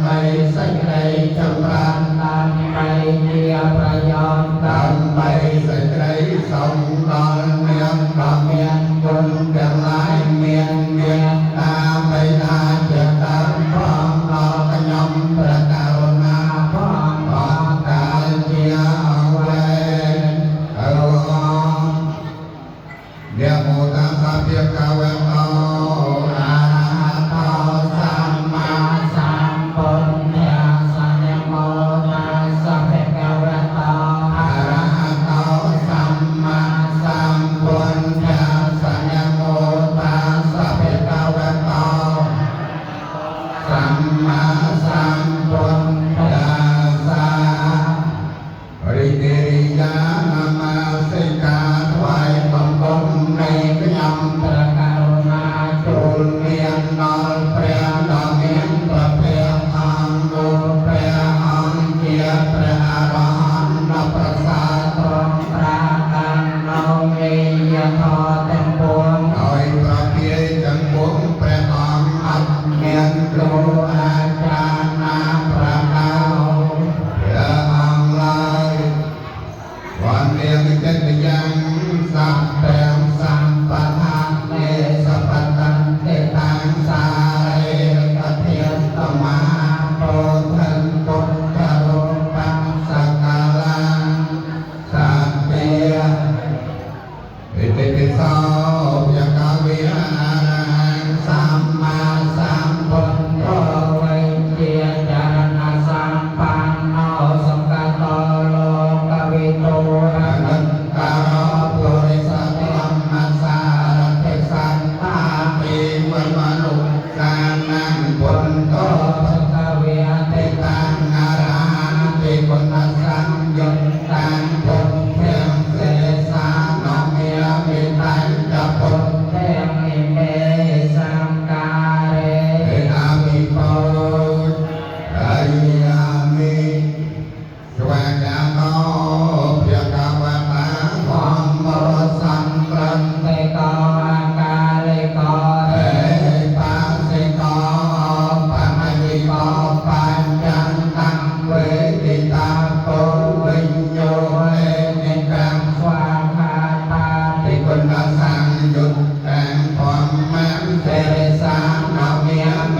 Hãy subscribe cho kênh Ghiền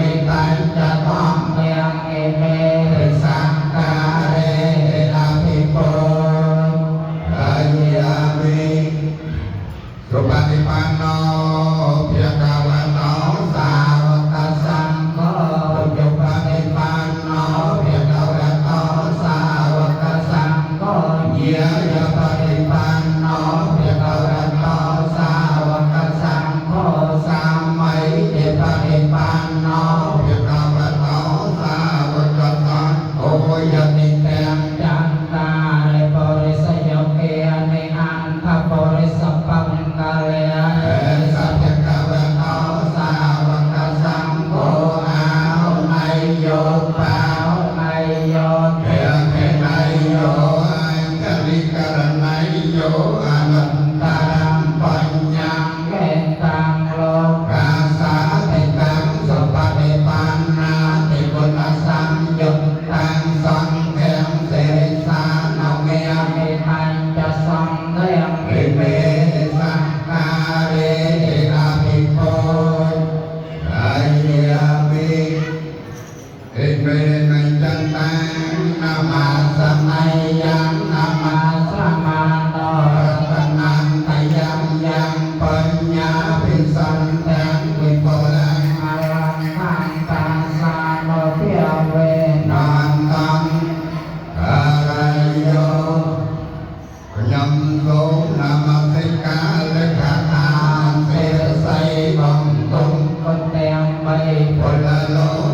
Mì Gõ để không bỏ lỡ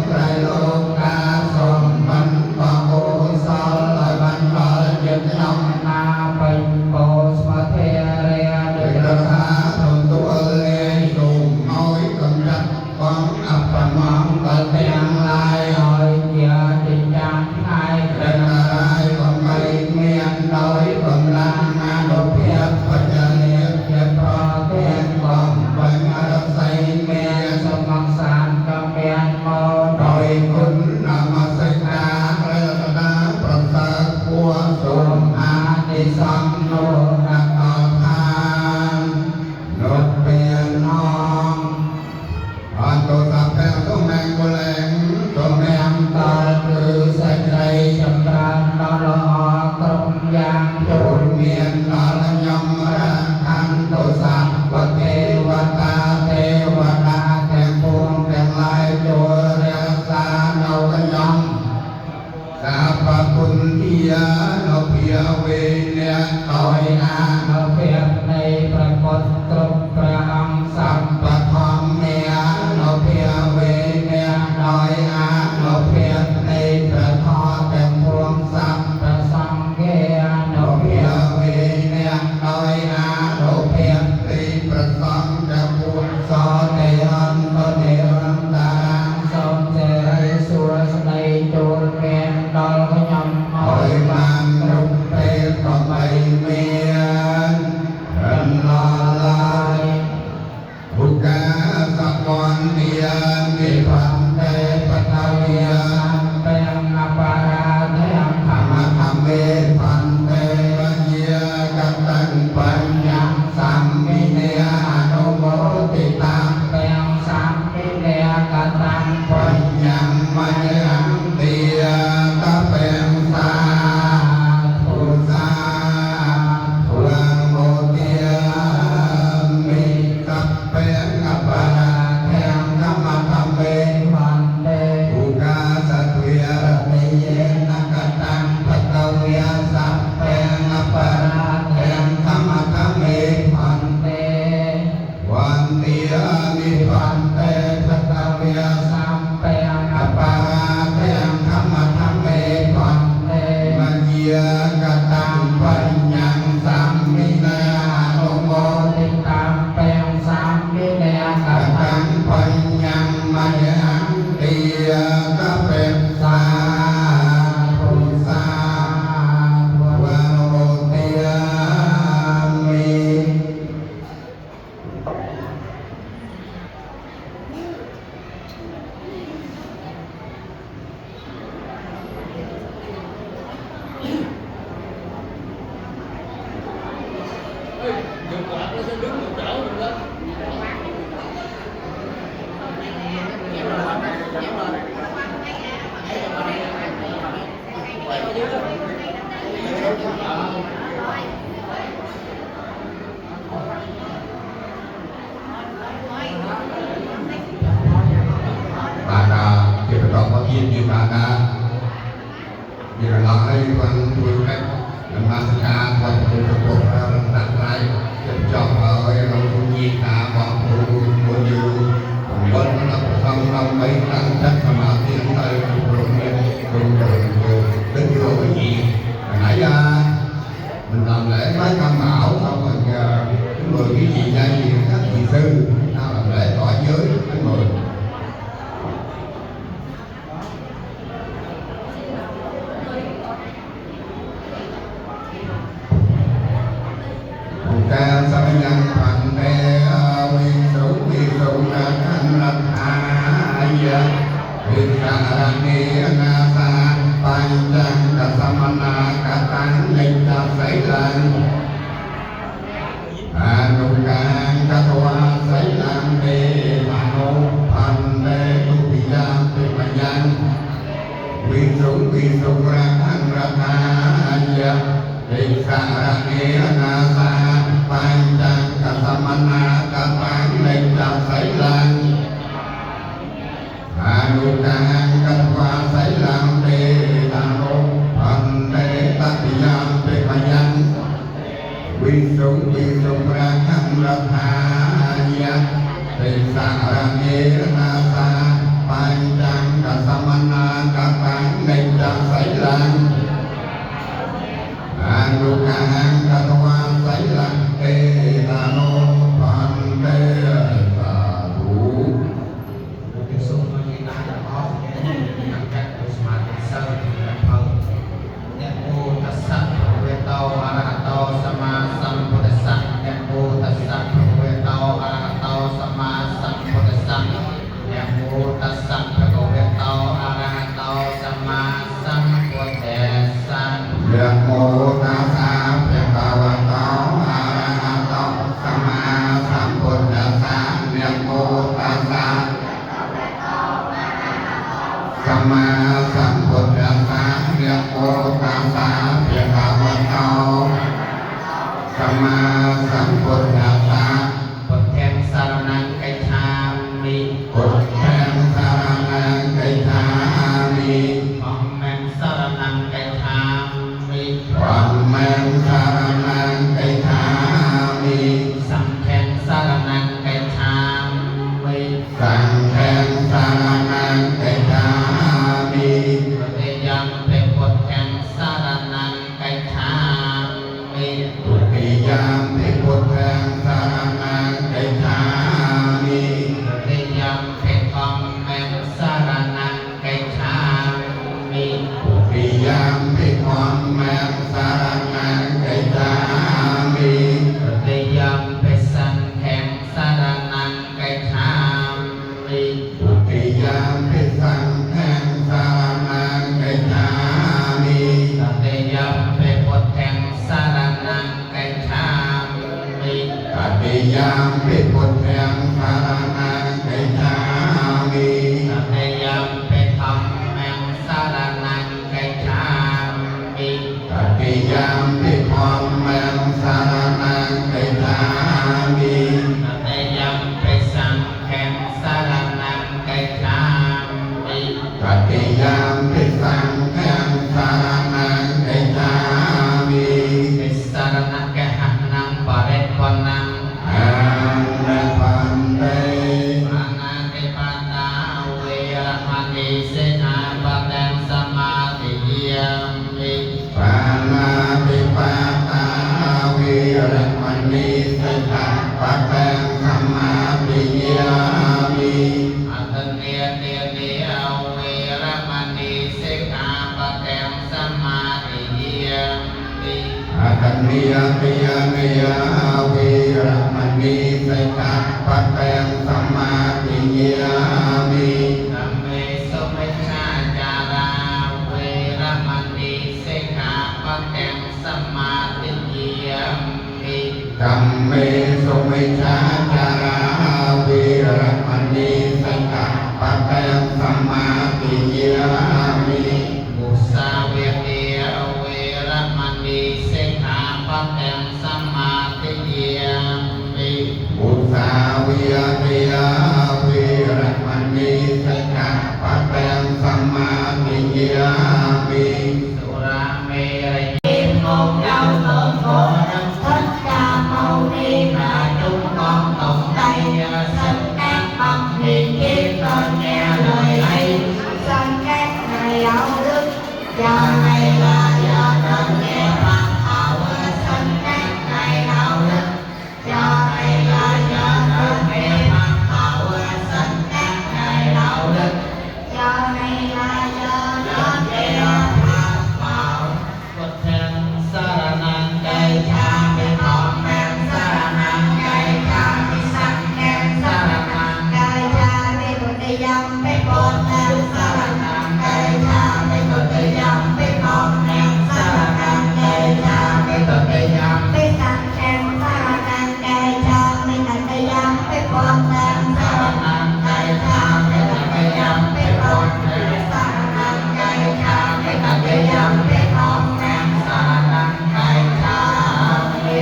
ติย นิยติยนิยาวิระมณีสิกขาปะทังสัมมาทิฏฐิยามิธัมเมสุมิชฌาจาราเวระมณีสิกขาปะทังสัมมาทิฏฐิยามิธัมเมสุมิชฌาจาราเวระมณีสิกขาปะทังสัมมาทิฏฐิยามิมุสาวาเทเวระมณีสิกขาปะทังสัมมาทิฏฐิยามิมุสาวาเทเวระมณีสิกขาปะทังสัมมาทิฏฐิยามิสุราเมรยmột đau khổ khổ đau thích ca mâu ni là chúng con tổng tay xin các bậc hiền kiếp con nghe lời ấy xin các ngài đạo đức do này là do nên nghe pháp hảo xin các ngài đạo đức do này là do nên nghe pháp hảo xin các ngài đạo đức do này là do nên nghe pháp hảo Phật thang Saranang Cây Cha Mi Thom Nam Saranang Cây Cha Mi Sang Nam Saranang Cây Cha Mi Bồ Đề Dâm Mi Bồ Nam Saranang Cây Cha Mi Bồ Đề Dâm Mi Thom Nam Saranang Cây Cha Mi Bồ Đề Dâm Mi Sang Nam Saranang Cây Cha Mi Bồ Đề Dâm Mi Bồ Nam Saranang Cây Cha Mi Bồ Đề Dâm Mi Bồ Nam Saranang Cây Cha Mi Bồ Đề Dâm Mi Thom Nam Saranang Cây Cha Mi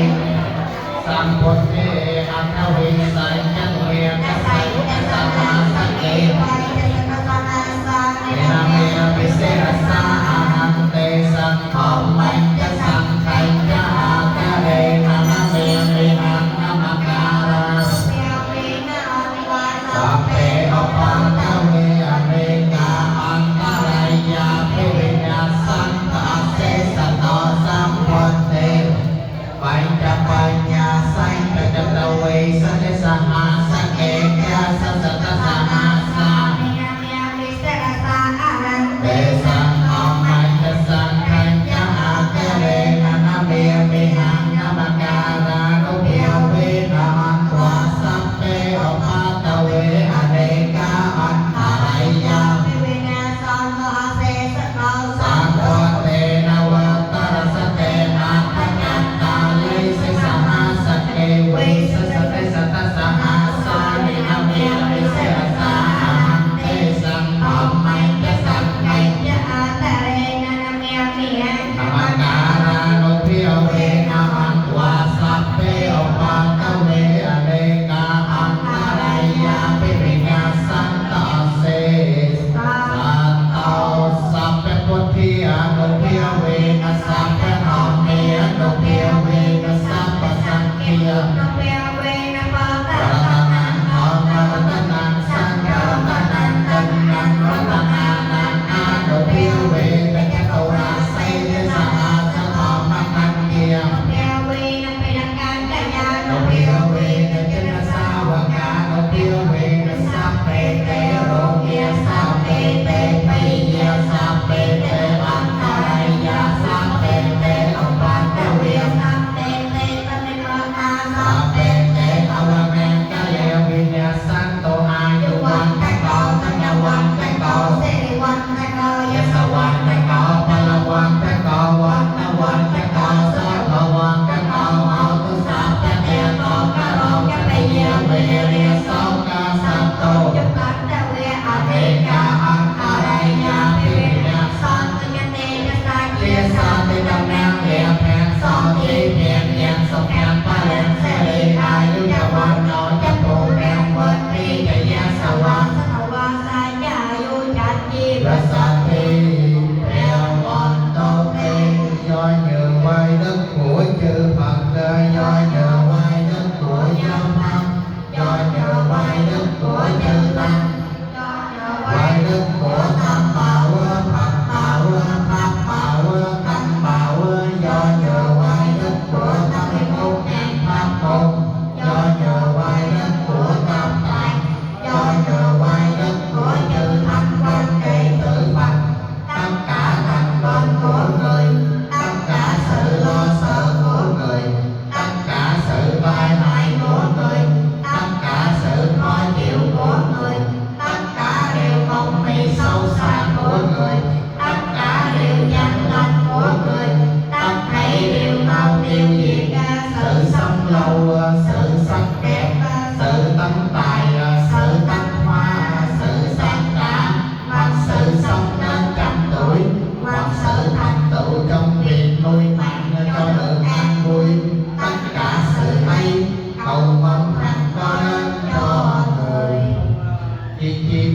Sang Bồ Đề An Tha Vi Sai Chân Nguyện Ca Sai Ca Sa Ma Sa Kê Nam Mê Vi Se Ra Sa A Hằng Tê Sang Thom Mạnh Ca Sang Khai Ca A Ca Đề Nam Mê Vi Hằng Nam Ca Ra Sa Pê O Phan Ca Vi A Mê Ca An Ca Ra Ya Pê Vi Na Sang Ta Se Sa To Sang Bồ Đề Bánh Cha Bánh Nhà Sanh Ca Cha Ta Vi Sa Te Sa Ha Sa Kê Ca Sa Sa Ta Sa Ha Sa Đề Sang Thom Mạnh Ca Sang Khai Ca A Ca Đề Nam Mê Vi Hằng Nam Ca Ra Đô Kiều Vi Na An Tòa Sa Pê O Pha Ta Vi A Đề Ca An Tha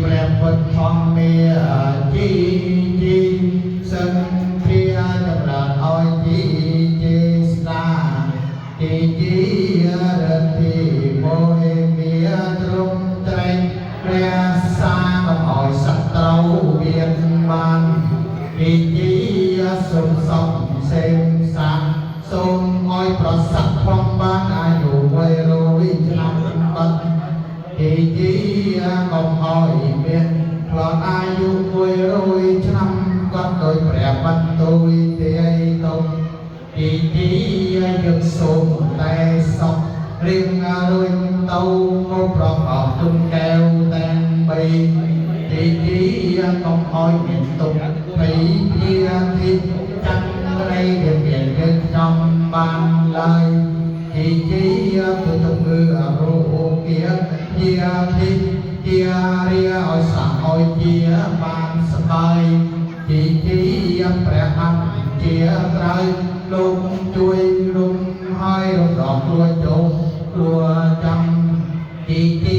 ព្រះពុទ្ធធម្មមេជីជីសិនព្រាចម្រើនឲ្យជីជីស្ដាជីជីរតិមោហេមាទ្រង់ត្រែងព្រះសាកុំឲ្យសត្រូវមានបានជីជីសុំសុំសេមសាសូមឲ្យប្រស័ក្តិផងបានអាយុ100ឆ្នាំបាត់ជីជីកុំឲ្យមានផ្លន់អាយុ100ឆ្នាំបាត់ដោយព្រះបន្ទូលទេតុងជីជីយកសូមតែសុខរៀងរួញទៅមកប្រកបទុំកែវទាំង3ជីជីកុំឲ្យមានទុកភ័យភាទីចាក់ត្រីដែលមានយើងខ្ញុំបានឡើយជីជីទៅទំងឺរោគាជាទីជារាឲ្យសាក់ឲ្យជាបានសបាយជីជីព្រះអង្គជាក្រោយលោកជួយរុំឲ្យរំដងខ្លួនចូលគ្រួចាំជីជី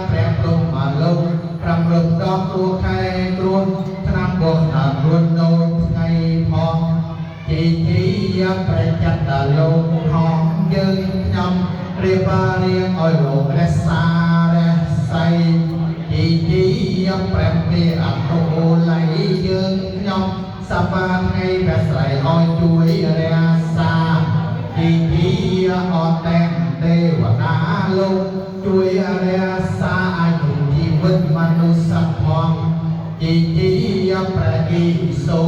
ព្រះព្រំមកលោកប្រាំរំដងគ្រួខែគ្រួឆ្នាំបោះថាគ្រួដូចថ្ងៃផងជីជីព្រះចន្ទលោកហងយើងខ្ញុំរៀបរៀងឲ្យលោករសារស័យជីជីព្រះមេអនុល័យយើងខ្ញុំសបាថ្ងៃព្រះស្រីឲ្យជួយរក្សាជីជីអត់តែទេវតាលោកជួយរក្សាអាយុជីវិតមនុស្សផងជីជីព្រះអ៊ីសូ